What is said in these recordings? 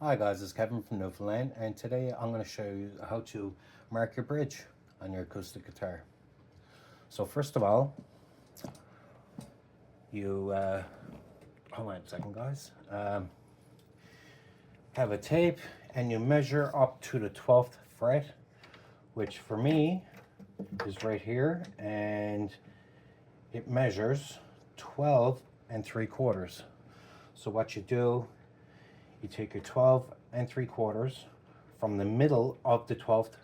Hi guys, it's Kevin from Newfoundland, and today I'm going to show you how to mark your bridge on your acoustic guitar. So first of all, you hold on a second guys, have a tape and you measure up to the 12th fret, which for me is right here, and it measures 12 3/4. So what you do, you take your 12 3/4 from the middle of the 12th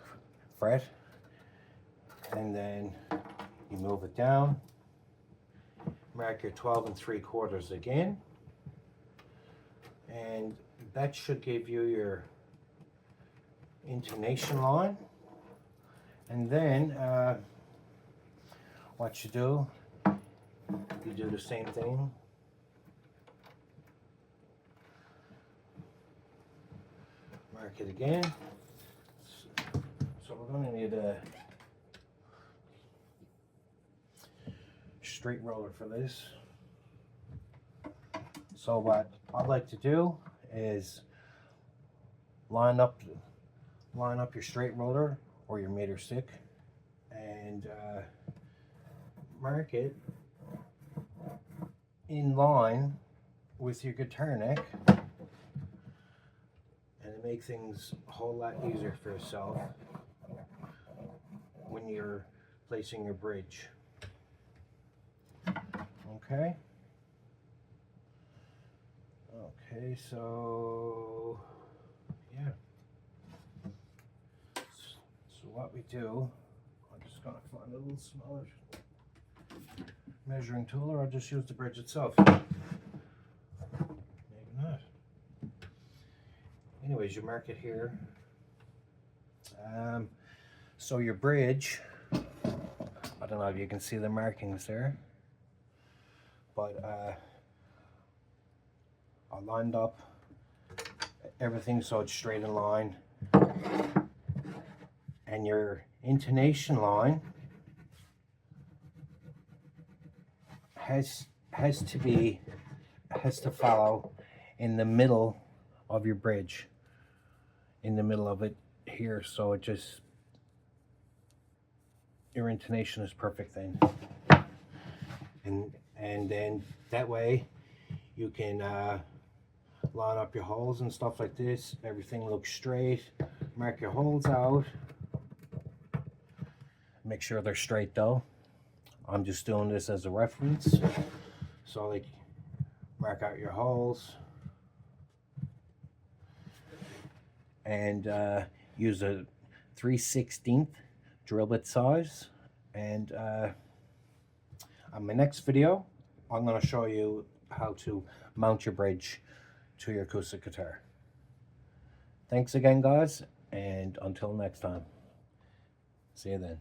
fret, and then you move it down, mark your 12 3/4 again, and that should give you your intonation line. And then what you do the same thing. Mark it again. So we're going to need a straight roller for this. So what I'd like to do is line up your straight roller or your meter stick and mark it in line with your guitar neck, and it makes things a whole lot easier for yourself when you're placing your bridge. Okay, so yeah, so what we do, I'm just gonna find a little smaller measuring tool, or I'll just use the bridge itself. Maybe not. Anyways, you mark it here. So your bridge, I don't know if you can see the markings there, but I lined up everything so it's straight in line, and your intonation line has to follow in the middle of your bridge, in the middle of it here, so it just, your intonation is perfect then, and then that way you can line up your holes and stuff like this. Everything looks straight. Mark your holes out, make sure they're straight though. I'm just doing this as a reference. So like, mark out your holes and use a 3/16 drill bit size. And on my next video, I'm going to show you how to mount your bridge to your acoustic guitar. Thanks again guys, and until next time, see you then.